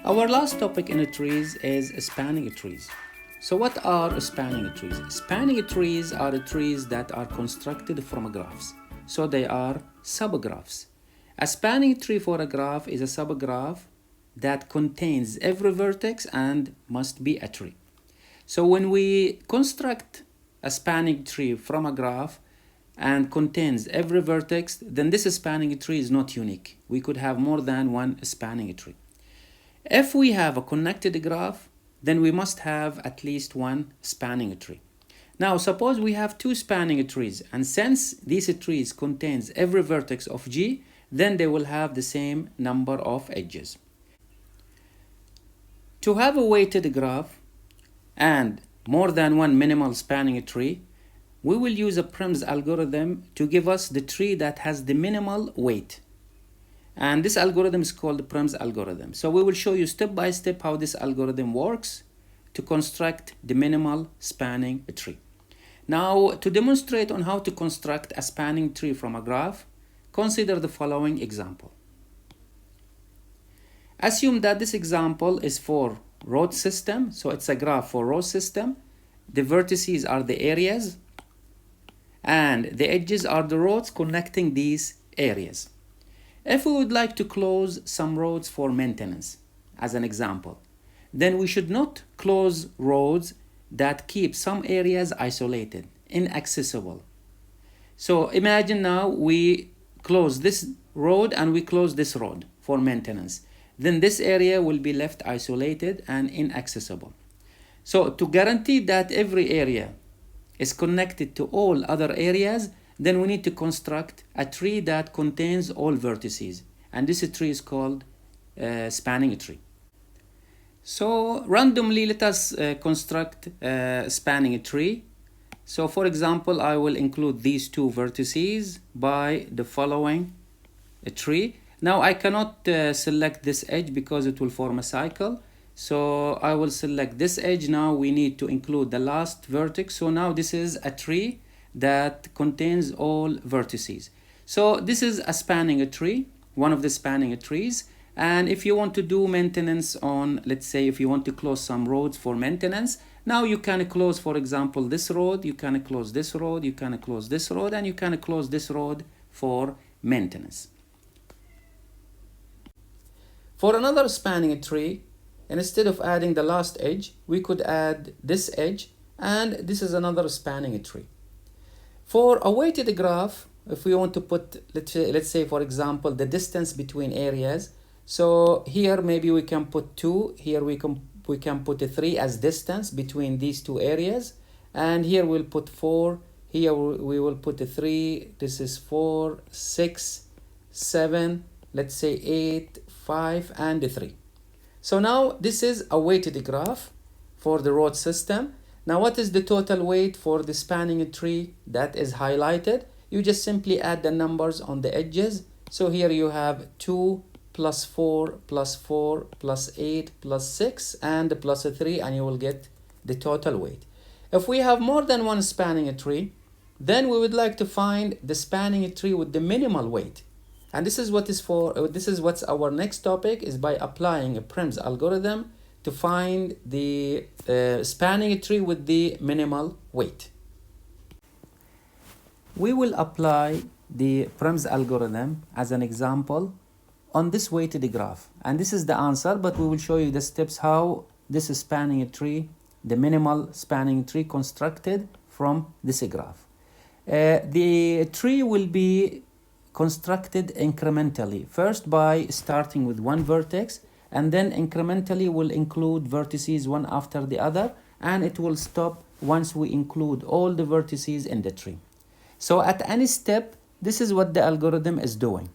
Our last topic in trees is spanning trees. So what are spanning trees? Spanning trees are trees that are constructed from graphs. So they are subgraphs. A spanning tree for a graph is a subgraph that contains every vertex and must be a tree. So when we construct a spanning tree from a graph and contains every vertex, then this spanning tree is not unique. We could have more than one spanning tree. If we have a connected graph, then we must have at least one spanning tree. Now, suppose we have two spanning trees, and since these trees contains every vertex of G, then they will have the same number of edges. To have a weighted graph and more than one minimal spanning tree, we will use a Prim's algorithm to give us the tree that has the minimal weight. And this algorithm is called Prim's algorithm. So we will show you step by step how this algorithm works to construct the minimal spanning tree. Now, to demonstrate on how to construct a spanning tree from a graph, consider the following example. Assume that this example is for road system, so it's a graph for road system. The vertices are the areas, and the edges are the roads connecting these areas. If we would like to close some roads for maintenance, as an example, then we should not close roads that keep some areas isolated, inaccessible. So imagine now we close this road and we close this road for maintenance. Then this area will be left isolated and inaccessible. So to guarantee that every area is connected to all other areas, then we need to construct a tree that contains all vertices. And this tree is called spanning tree. So randomly, let us construct a spanning tree. So for example, I will include these two vertices by the following tree. Now I cannot select this edge because it will form a cycle. So I will select this edge. Now we need to include the last vertex. So now this is a tree that contains all vertices. So this is a spanning tree, one of the spanning trees. And if you want to do maintenance on, let's say if you want to close some roads for maintenance, now you can close, for example, this road, you can close this road, you can close this road, and you can close this road for maintenance. For another spanning tree, instead of adding the last edge, we could add this edge, and this is another spanning tree. For a weighted graph, if we want to put, let's say for example, the distance between areas, so here maybe we can put 2, here we can put a 3 as distance between these two areas, and here we'll put 4, here we will put a 3, this is 4, 6, 7, let's say 8, 5, and 3. So now this is a weighted graph for the road system. Now what is the total weight for the spanning tree that is highlighted? You just simply add the numbers on the edges. So here you have 2 plus 4 plus 4 plus 8 plus 6 and plus 3, and you will get the total weight. If we have more than one spanning tree, then we would like to find the spanning tree with the minimal weight. And this is what's our next topic, is by applying a Prim's algorithm to find the spanning tree with the minimal weight. We will apply the Prim's algorithm as an example on this weighted graph. And this is the answer, but we will show you the steps how this spanning tree, the minimal spanning tree, constructed from this graph. The tree will be constructed incrementally, first by starting with one vertex, and then incrementally will include vertices one after the other, and it will stop once we include all the vertices in the tree. So at any step, this is what the algorithm is doing.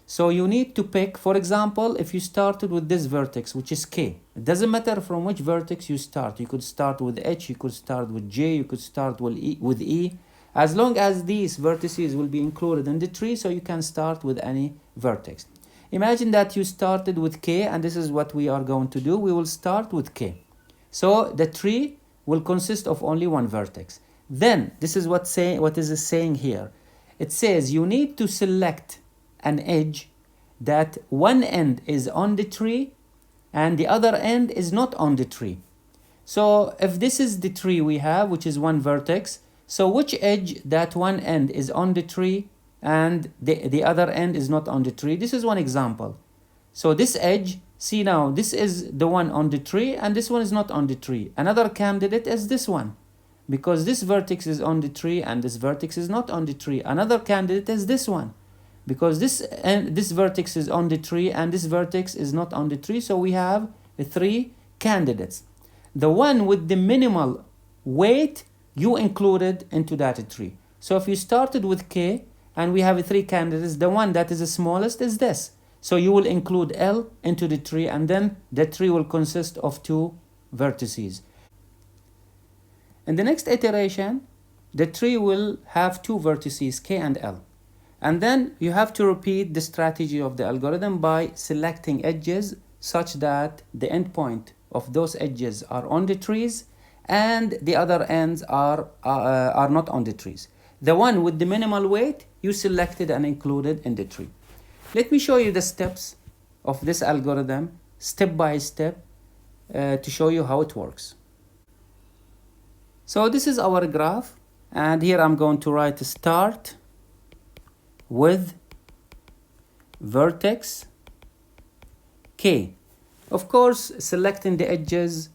So you need to pick, for example, if you started with this vertex, which is K, it doesn't matter from which vertex you start. You could start with H, you could start with J, you could start with E. As long as these vertices will be included in the tree, so you can start with any vertex. Imagine that you started with K, and this is what we are going to do. We will start with K. So the tree will consist of only one vertex. Then, this is what is it saying here. It says you need to select an edge that one end is on the tree and the other end is not on the tree. So if this is the tree we have, which is one vertex, so which edge that one end is on the tree and the other end is not on the tree? This is one example. So this edge, see now, this is the one on the tree and this one is not on the tree. Another candidate is this one, because this vertex is on the tree and this vertex is not on the tree. Another candidate is this one, because this vertex is on the tree and this vertex is not on the tree. So we have the three candidates. The one with the minimal weight you included into that tree. So if you started with K and we have three candidates, the one that is the smallest is this. So you will include L into the tree, and then the tree will consist of two vertices. In the next iteration, the tree will have two vertices, K and L. And then you have to repeat the strategy of the algorithm by selecting edges such that the endpoint of those edges are on the trees and the other ends are not on the trees. The one with the minimal weight you selected and included in the tree. Let me show you the steps of this algorithm step by step to show you how it works. So this is our graph, and here I'm going to write start with vertex K. Of course, selecting the edges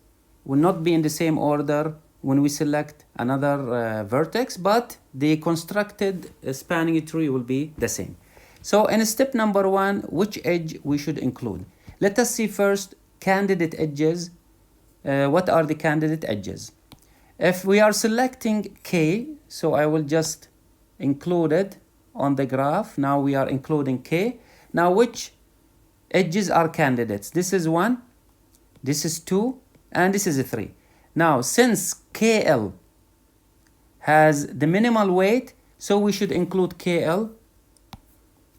will not be in the same order when we select another vertex, but the constructed spanning tree will be the same. So in step number 1, which edge we should include? Let us see first candidate edges. What are the candidate edges? If we are selecting K, so I will just include it on the graph. Now we are including K. Now which edges are candidates? This is 1, this is 2, and this is a 3. Now since KL has the minimal weight, so we should include KL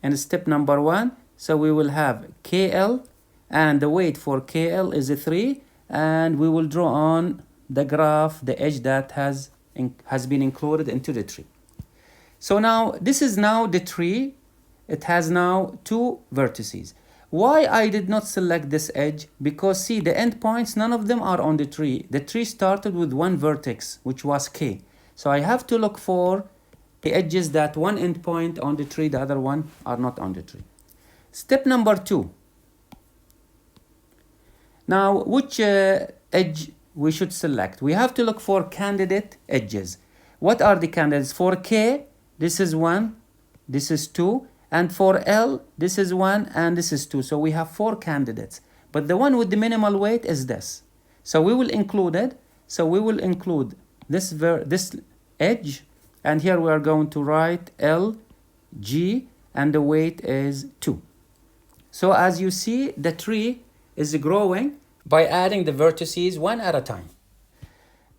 in step number 1. So we will have KL, and the weight for KL is a 3, and we will draw on the graph the edge that has been included into the tree. So now this is now the tree. It has now two vertices. Why I did not select this edge? Because see, the endpoints, none of them are on the tree. The tree started with one vertex, which was K. So I have to look for the edges that one endpoint on the tree, the other one are not on the tree. Step number 2. Now, which edge we should select? We have to look for candidate edges. What are the candidates? For K, this is 1, this is 2, and for L, this is 1 and this is 2. So we have 4 candidates. But the one with the minimal weight is this. So we will include it. So we will include this edge, and here we are going to write L, G, and the weight is 2. So as you see, the tree is growing by adding the vertices one at a time.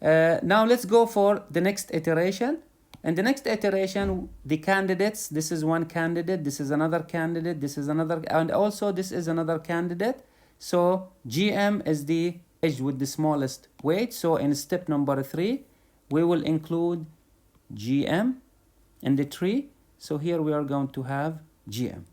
Now let's go for the next iteration. In the next iteration, the candidates, this is one candidate, this is another candidate, this is another, and also this is another candidate. So GM is the edge with the smallest weight. So in step number 3, we will include GM in the tree. So here we are going to have GM.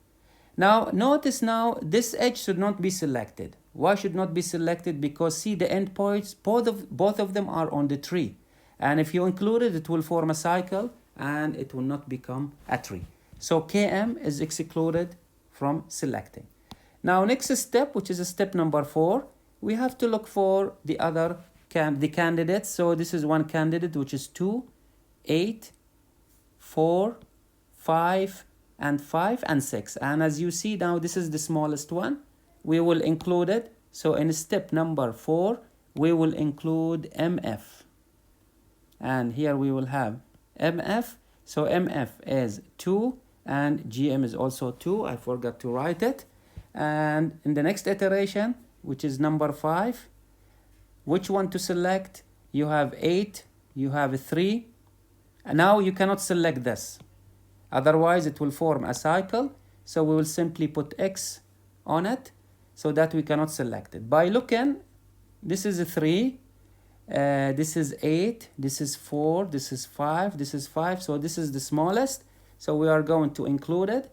Now notice now this edge should not be selected. Why should not be selected? Because see, the endpoints, both of them are on the tree. And if you include it, it will form a cycle and it will not become a tree. So KM is excluded from selecting. Now next step, which is step number 4, we have to look for the other candidates. So this is one candidate, which is 2, 8, 4, 5, and 5, and 6. And as you see now, this is the smallest one. We will include it. So in step number 4, we will include MF. And here we will have MF. So MF is 2 and GM is also 2. I forgot to write it. And in the next iteration, which is number 5, which one to select? You have 8, you have 3. And now you cannot select this. Otherwise, it will form a cycle. So we will simply put X on it so that we cannot select it. By looking, this is a 3, this is 8, this is 4, this is 5, this is 5. So this is the smallest. So we are going to include it,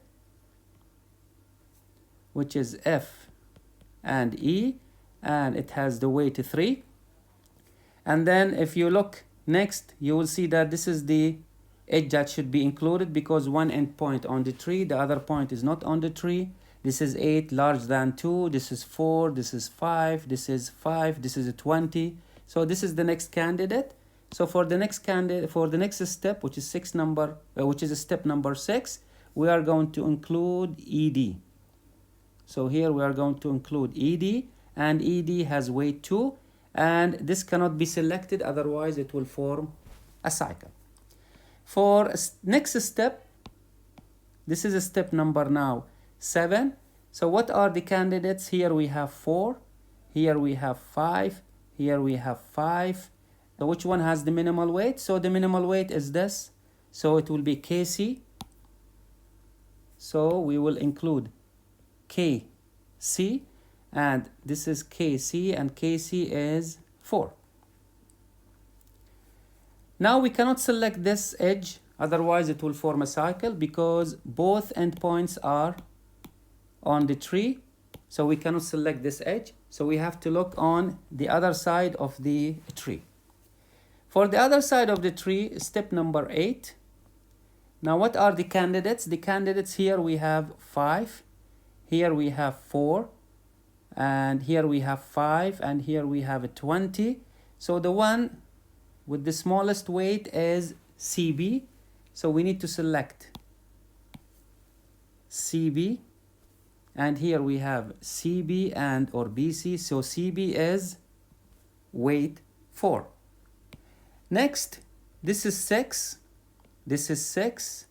which is F and E. and it has the weight 3. And then if you look next, you will see that this is the edge that should be included, because one endpoint on the tree, the other point is not on the tree. This is 8 larger than 2, this is 4, this is 5, this is 5, this is a 20. So this is the next candidate. So for the next candidate, for the next step, which is step number 6, we are going to include ED. So here we are going to include ED, and ED has weight 2, and this cannot be selected, otherwise it will form a cycle. For next step, this is a step number now 7. So what are the candidates? Here we have 4, here we have 5, here we have 5. So which one has the minimal weight? So the minimal weight is this, so it will be KC. So we will include KC, and this is KC, and KC is 4. Now we cannot select this edge, otherwise it will form a cycle, because both endpoints are on the tree. So we cannot select this edge, so we have to look on the other side of the tree. For the other side of the tree, step number 8. Now what are the candidates? The candidates, here we have 5, here we have 4, and here we have 5, and here we have a 20. So the one with the smallest weight is CB. So we need to select CB, and here we have CB and or BC. So CB is weight 4. Next, this is 6, this is 6,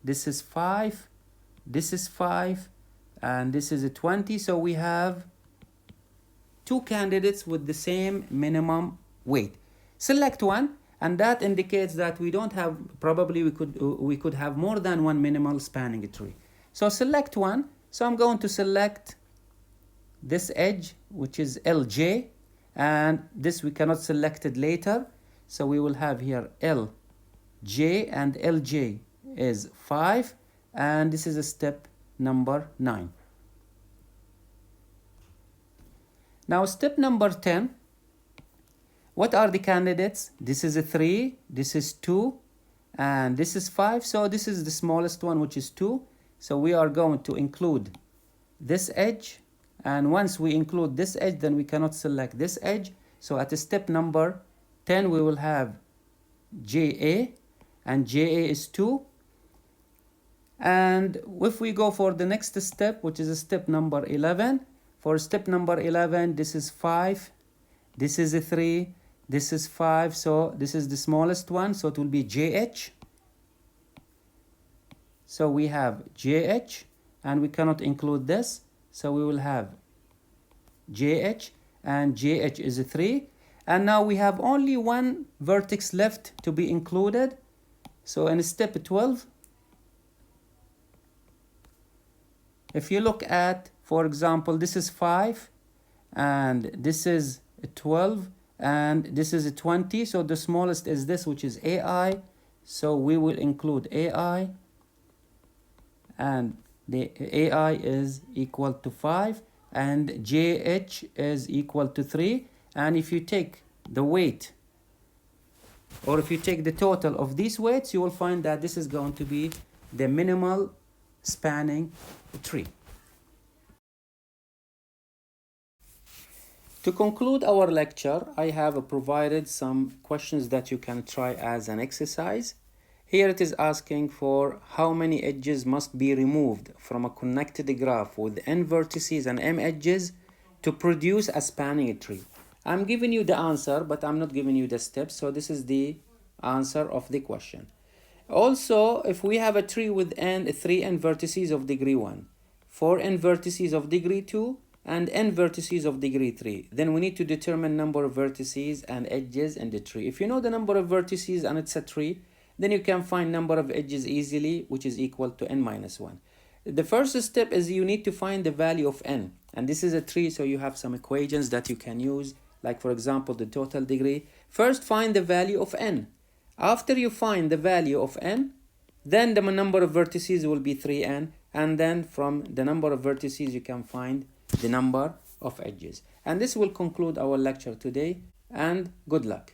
this is 5, this is 5, and this is a 20. So we have 2 candidates with the same minimum weight. Select one, and that indicates that we don't have, probably we could have more than one minimal spanning tree. So select one. So I'm going to select this edge, which is LJ, and this we cannot select it later. So we will have here LJ, and LJ is 5, and this is a step number 9. Now step number 10. What are the candidates? This is a 3, this is 2, and this is 5. So this is the smallest one, which is 2. So we are going to include this edge, and once we include this edge, then we cannot select this edge. So at step number 10, we will have JA, and JA is 2. And if we go for the next step, which is step number 11, for step number 11, this is 5, this is a 3, this is 5. So this is the smallest one, so it will be JH. So we have JH, and we cannot include this, so we will have JH, and JH is a 3. And now we have only one vertex left to be included. So in step 12, if you look at, for example, this is 5, and this is 12, and this is 20. So the smallest is this, which is AI. So we will include AI, and the AI is equal to 5, and JH is equal to 3. And if you take the weight, or if you take the total of these weights, you will find that this is going to be the minimal spanning tree. To conclude our lecture, I have provided some questions that you can try as an exercise. Here it is asking for how many edges must be removed from a connected graph with n vertices and m edges to produce a spanning tree. I'm giving you the answer, but I'm not giving you the steps. So this is the answer of the question. Also, if we have a tree with 3n vertices of degree 1, 4n vertices of degree 2, and n vertices of degree 3, then we need to determine number of vertices and edges in the tree. If you know the number of vertices and it's a tree, then you can find number of edges easily, which is equal to n minus 1. The first step is you need to find the value of n, and this is a tree, so you have some equations that you can use, like for example the total degree. First find the value of n. After you find the value of n, then the number of vertices will be 3n, and then from the number of vertices you can find the number of edges. And this will conclude our lecture today, and good luck.